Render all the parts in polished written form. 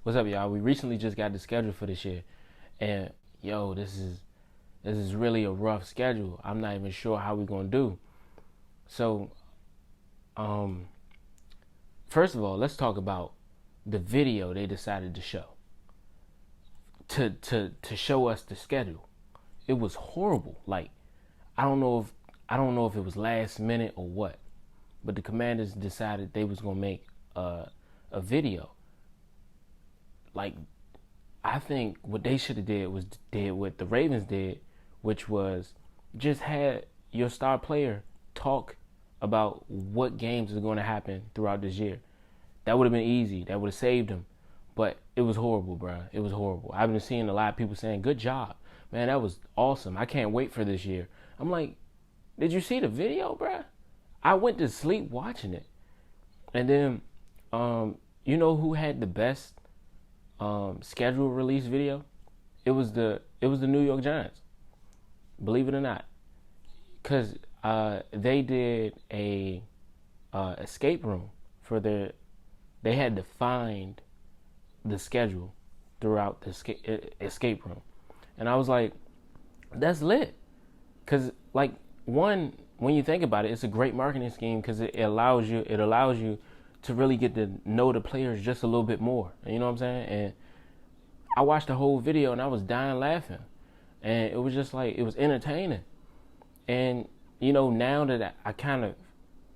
What's up, y'all? We recently just got the schedule for this year, and yo, this is really a rough schedule. I'm not even sure how we're gonna do. So, um, first of all, let's talk about the video they decided to show to show us the schedule. It was horrible. Like, I don't know if I don't know if it was last minute or what, but the Commanders decided they was gonna make a video. Like, I think what they should have did what the Ravens did, which was just had your star player talk about what games are going to happen throughout this year. That would have been easy. That would have saved him. But it was horrible, bro. It was horrible. I've been seeing a lot of people saying, "Good job, man. That was awesome. I can't wait for this year." I'm like, "Did you see the video, bro?" I went to sleep watching it, and then, you know who had the best schedule release video? It was the New York Giants. Believe it or not, because they did a escape room for their. They had to find the schedule throughout the escape room, and I was like, "That's lit," because like one, when you think about it, it's a great marketing scheme because it allows you to really get to know the players just a little bit more. You know what I'm saying? And I watched the whole video and I was dying laughing, and it was just like it was entertaining. And now that I kind of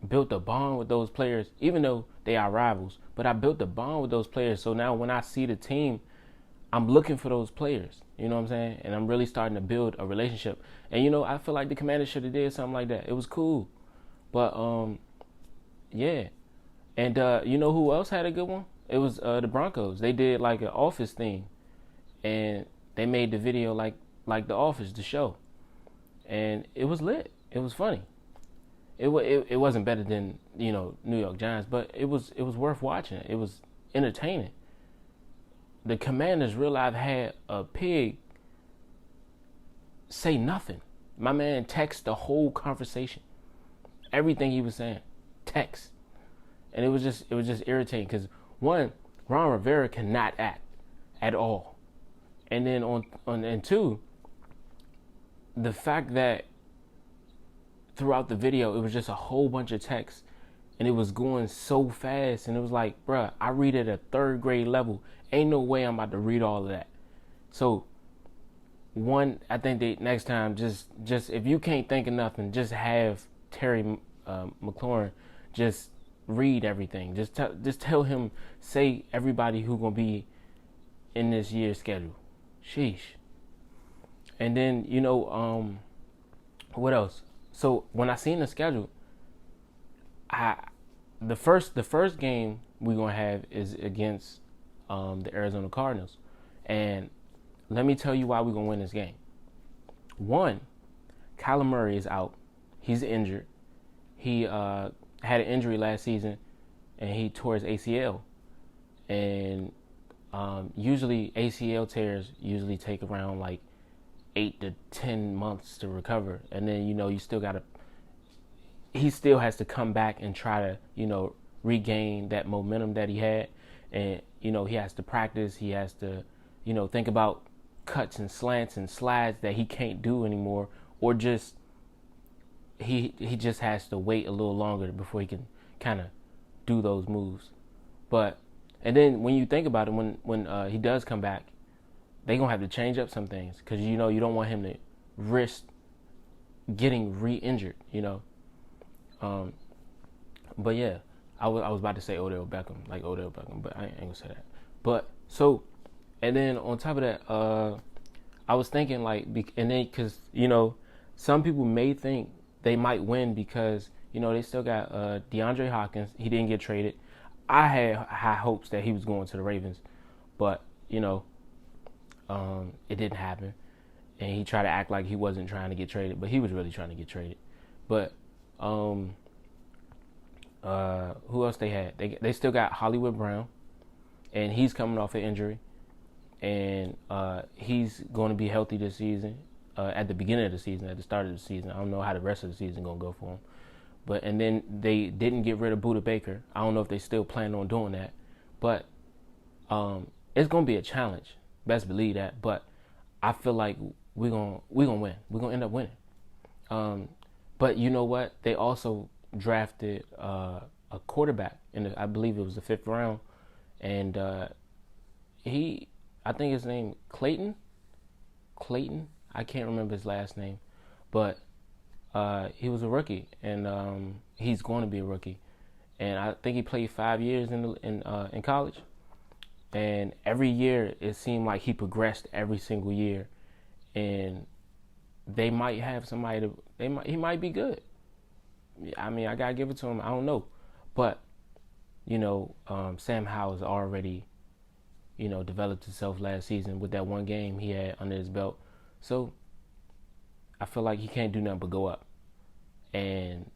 built a bond with those players, even though they are rivals, but I built a bond with those players. So now when I see the team, I'm looking for those players. You know what I'm saying? And I'm really starting to build a relationship. And I feel like the Commanders should have did something like that. It was cool, but yeah. And you know who else had a good one? It was the Broncos. They did like an Office thing, and they made the video like the Office, the show, and it was lit. It was funny. It wasn't better than New York Giants, but it was worth watching. It was entertaining. The Commanders real life had a pig say nothing. My man text the whole conversation, everything he was saying, text, and it was just irritating because one, Ron Rivera cannot act at all, and then and two, the fact that throughout the video it was just a whole bunch of text and it was going so fast, and it was like, bruh, I read at a third grade level. Ain't no way I'm about to read all of that. So one, I think they next time just if you can't think of nothing, just have Terry McLaurin just read everything. Just tell him, say everybody who gonna be in this year's schedule. Sheesh. And then what else? So when I seen the schedule, I the first game we're gonna have is against the Arizona Cardinals, and let me tell you why we're gonna win this game. One, Kyler Murray is out; he's injured. He had an injury last season, and he tore his ACL. And usually ACL tears usually take around like 8 to 10 months to recover, and then you still gotta. He still has to come back and try to regain that momentum that he had, and he has to practice. He has to think about cuts and slants and slides that he can't do anymore, or just he just has to wait a little longer before he can kind of do those moves. But and then when you think about it, when he does come back, they gonna have to change up some things because you don't want him to risk getting re-injured. But yeah, I was about to say Odell Beckham, like Odell Beckham, but I ain't gonna say that. But so, and then on top of that, I was thinking like, and then because some people may think they might win because they still got DeAndre Hopkins. He didn't get traded. I had high hopes that he was going to the Ravens, but it didn't happen. And he tried to act like he wasn't trying to get traded, but he was really trying to get traded. But who else they had? They still got Hollywood Brown, and he's coming off an injury, and he's going to be healthy this season. At the beginning of the season, at the start of the season, I don't know how the rest of the season gonna go for him. But and then they didn't get rid of Buda Baker. I don't know if they still plan on doing that, but it's gonna be a challenge. Best believe that. But I feel like we gonna win. We're gonna end up winning. Um, but you know what? They also drafted a quarterback I believe it was the 5th round, and I think his name Clayton. Clayton. I can't remember his last name, but he was a rookie, and he's going to be a rookie. And I think he played 5 years in college. And every year it seemed like he progressed every single year, and they might have somebody he might be good. I mean, I gotta give it to him. I don't know, but Sam Howell has already developed himself last season with that one game he had under his belt. So I feel like he can't do nothing but go up. And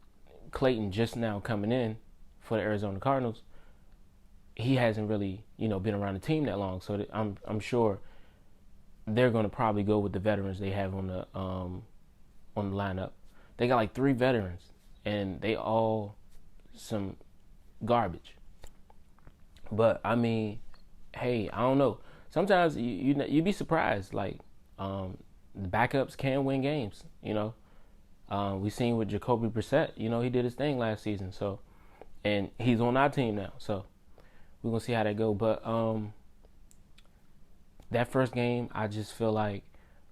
Clayton just now coming in for the Arizona Cardinals, he hasn't really been around the team that long. So I'm sure they're going to probably go with the veterans they have on the lineup. They got like 3 veterans, and they all some garbage. But I mean, hey, I don't know. Sometimes you be surprised. Like the backups can win games. We seen with Jacoby Brissett. He did his thing last season. So, and he's on our team now. So we're gonna see how that go. But that first game, I just feel like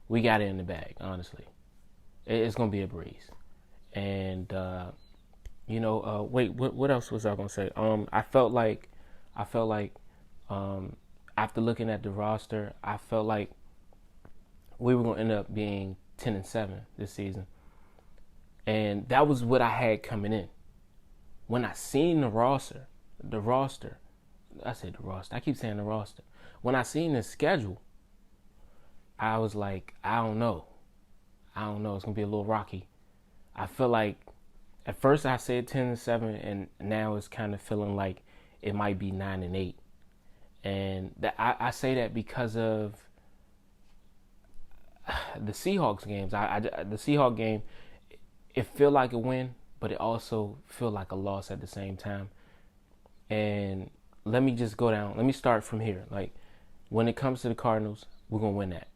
we got it in the bag. Honestly, it's gonna be a breeze. And wait, what else was I gonna say? I felt like after looking at the roster, I felt like we were gonna end up being 10-7 this season, and that was what I had coming in. When I seen the roster, I said the roster. I keep saying the roster. When I seen the schedule, I was like, I don't know. It's gonna be a little rocky. I feel like at first I said 10-7, and now it's kind of feeling like it might be 9-8. And I say that because of the Seahawks games. The Seahawks game, it feel like a win, but it also feel like a loss at the same time. And let me just go down. Let me start from here. Like, when it comes to the Cardinals, we're going to win that.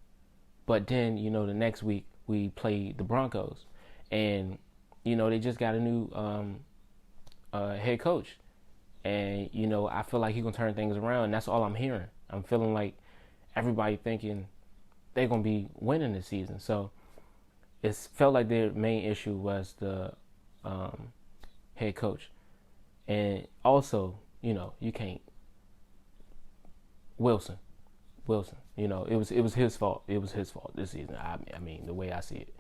But then, the next week we play the Broncos. And, they just got a new head coach. And, I feel like he's going to turn things around. And that's all I'm hearing. I'm feeling like everybody thinking they're going to be winning this season. So it felt like their main issue was the head coach. And also, you can't. Wilson. It was his fault. It was his fault this season. I mean, the way I see it.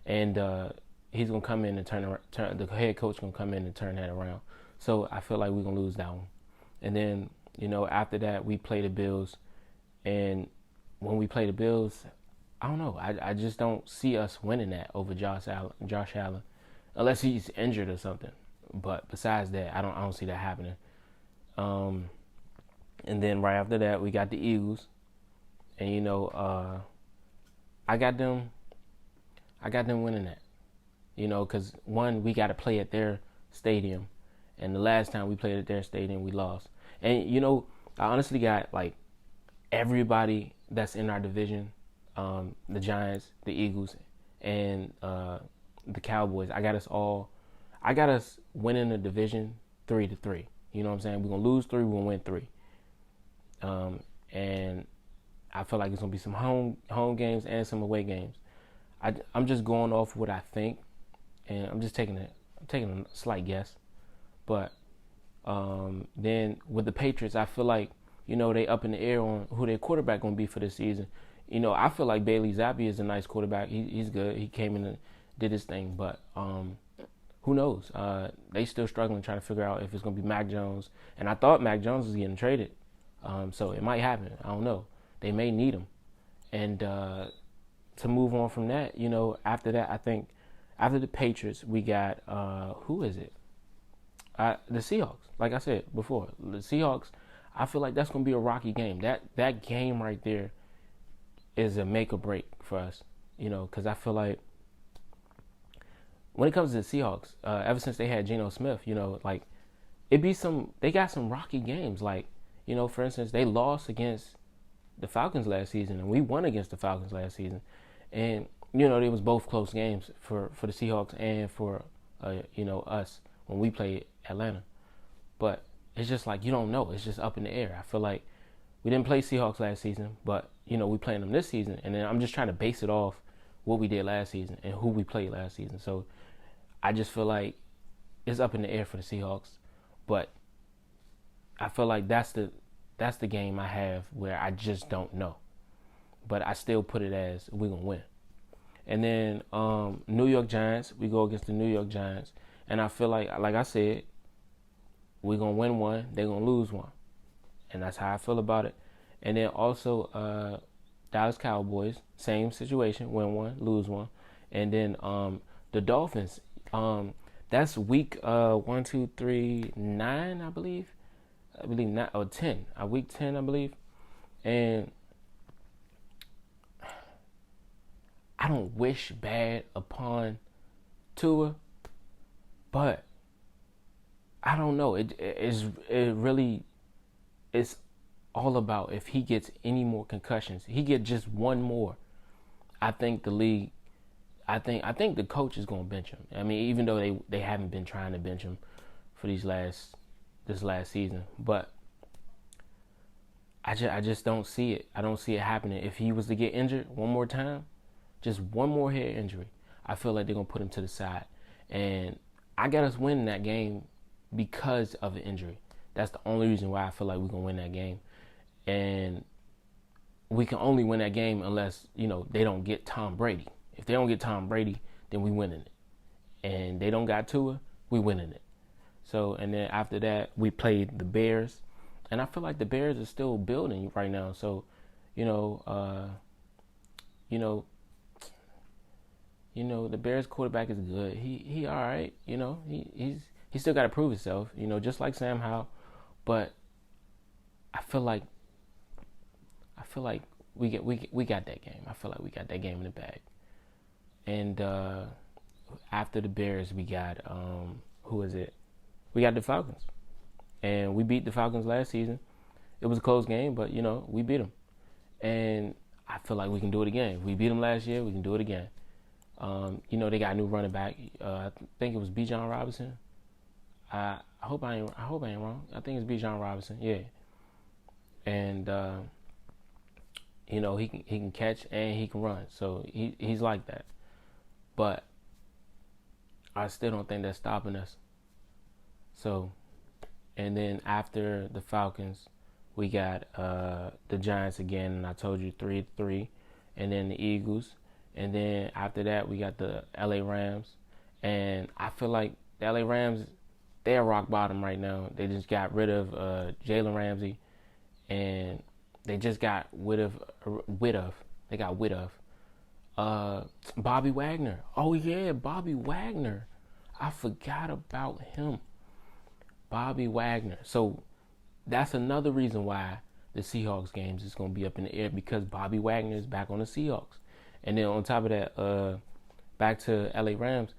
And he's gonna come in and turn the head coach gonna come in and turn that around. So I feel like we're gonna lose that one. And then after that we play the Bills, and when we play the Bills, I don't know. I just don't see us winning that over Josh Allen, unless he's injured or something. But besides that, I don't see that happening. And then right after that, we got the Eagles, and I got them winning that. Because one, we got to play at their stadium, and the last time we played at their stadium, we lost. And I honestly got like everybody that's in our division, the Giants, the Eagles, and the Cowboys. I got us winning the division 3-3. You know what I'm saying? We're gonna lose 3, we're gonna win 3. And I feel like it's gonna be some home games and some away games. I'm just going off what I think, and I'm taking a slight guess. But then with the Patriots, I feel like they up in the air on who their quarterback gonna be for this season. I feel like Bailey Zappi is a nice quarterback. He's good. He came in and did his thing, but who knows? They still struggling trying to figure out if it's gonna be Mac Jones. And I thought Mac Jones was getting traded, so it might happen. I don't know. They may need him. And to move on from that, after that, I think after the Patriots, we got who is it? The Seahawks. Like I said before, the Seahawks. I feel like that's gonna be a rocky game. That game right there is a make or break for us. Because I feel like when it comes to the Seahawks, ever since they had Geno Smith, they got some rocky games. Like, for instance, they lost against the Falcons last season, and we won against the Falcons last season. And you know, they was both close games for the Seahawks and for you know, us when we played Atlanta. But it's just like you don't know. It's just up in the air. I feel like we didn't play Seahawks last season, but you know, we playing them this season, and then I'm just trying to base it off what we did last season and who we played last season. So I just feel like it's up in the air for the Seahawks, but I feel like that's the game I have where I just don't know, but I still put it as we're gonna win. And then New York Giants, we go against the New York Giants, and I feel like I said, we're gonna win one, they're gonna lose one, and that's how I feel about it. And then also Dallas Cowboys, same situation, win one, lose one. And then the Dolphins, that's week 1, 2, 3, 9, I believe not, or 10, week 10, I believe. And I don't wish bad upon Tua, but I don't know. It really it's all about if he gets any more concussions. He get just one more. I think the league. I think the coach is gonna bench him. I mean, even though they haven't been trying to bench him for this last season, but I just don't see it. I don't see it happening. If he was to get injured one more time, just one more head injury, I feel like they're gonna put him to the side, and I got us winning that game because of an injury. That's the only reason why I feel like we're gonna win that game, and we can only win that game unless, you know, they don't get Tom Brady. If they don't get Tom Brady, then we winning it, and they don't got Tua, we winning it. So, and then after that, we played the Bears, and I feel like the Bears are still building right now. So, you know, the Bears quarterback is good. He all right. You know, he still got to prove himself. You know, just like Sam Howell, but I feel like we got that game. I feel like we got that game in the bag. And after the Bears, we got who is it? We got the Falcons, and we beat the Falcons last season. It was a close game, but you know, we beat them, and I feel like we can do it again. If we beat them last year, we can do it again. You know, they got a new running back. I think it was Bijan Robinson. I hope I ain't wrong. I think it's Bijan Robinson. Yeah, and you know, he can catch and he can run. So he's like that. But I still don't think that's stopping us. So, and then after the Falcons, we got the Giants again, and I told you 3-3, and then the Eagles, and then after that we got the LA Rams, and I feel like the LA Rams, they're rock bottom right now. They just got rid of Jalen Ramsey, and they just got rid of Bobby Wagner. Oh yeah, Bobby Wagner. I forgot about him. Bobby Wagner. So that's another reason why the Seahawks games is going to be up in the air, because Bobby Wagner is back on the Seahawks. And then on top of that, back to LA Rams,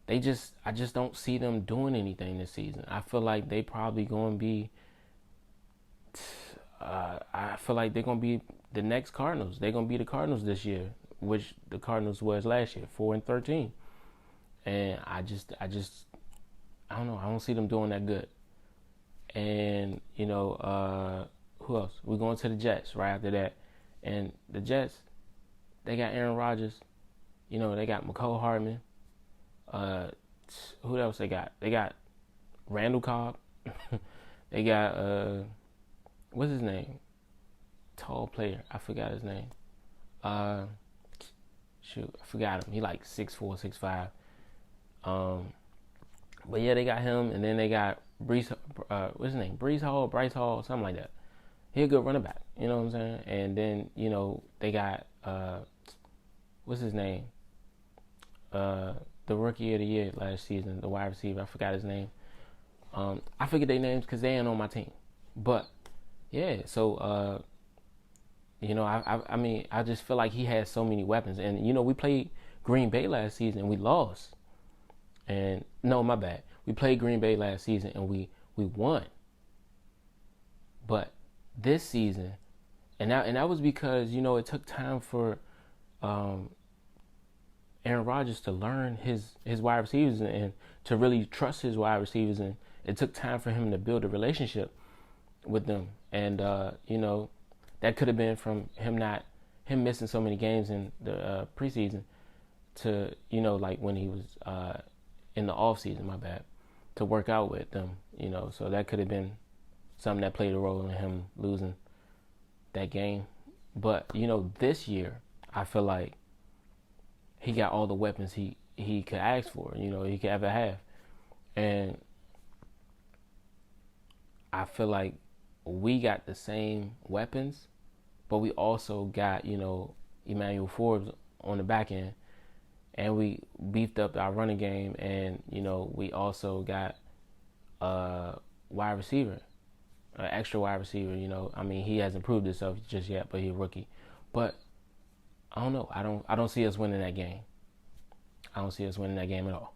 I just don't see them doing anything this season. I feel like they probably going to be, I feel like they're going to be the next Cardinals. They're going to be the Cardinals this year, which the Cardinals was last year, 4-13. And I don't know. I don't see them doing that good. And, you know, who else? We're going to the Jets right after that. And the Jets, they got Aaron Rodgers. You know, they got McCole Hardman. Who else they got? They got Randall Cobb. They got, what's his name? Tall player. I forgot his name. I forgot him. He like 6'4", 6'5". But yeah, they got him, and then they got Bryce Hall, something like that. He a good running back, you know what I'm saying? And then, you know, they got what's his name? The rookie of the year last season, the wide receiver. I forgot his name. I forget their names because they ain't on my team. But yeah, so you know, I mean, I just feel like he has so many weapons. And you know, we played Green Bay last season and we lost. And no, my bad. We played Green Bay last season and we won. But this season, and that was because it took time for um, Aaron Rodgers to learn his wide receivers and to really trust his wide receivers, and it took time for him to build a relationship with them. And that could have been from him missing so many games in the preseason to like when he was in the off season, my bad, to work out with them. So that could have been something that played a role in him losing that game. But this year I feel like he got all the weapons he could ask for, he could ever have. And I feel like we got the same weapons, but we also got, Emmanuel Forbes on the back end, and we beefed up our running game, and, we also got a wide receiver, an extra wide receiver, I mean, he hasn't proved himself just yet, but he's a rookie. But I don't know. I don't see us winning that game. I don't see us winning that game at all.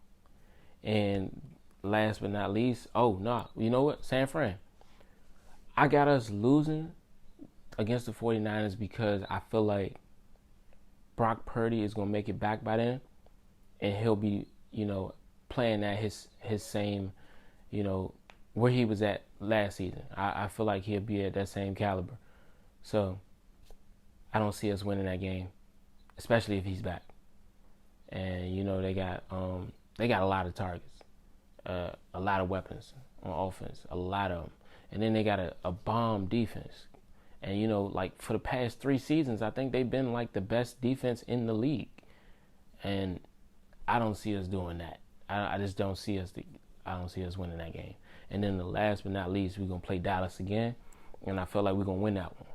And last but not least, you know what? San Fran. I got us losing against the 49ers because I feel like Brock Purdy is going to make it back by then, and he'll be, playing at his same, where he was at last season. I feel like he'll be at that same caliber. So I don't see us winning that game, especially if he's back. And they got a lot of targets, a lot of weapons on offense, a lot of them, and then they got a bomb defense. And like for the past 3 seasons, I think they've been like the best defense in the league, and I don't see us doing that. I just don't see us. I don't see us winning that game. And then the last but not least, we're gonna play Dallas again, and I feel like we're gonna win that one.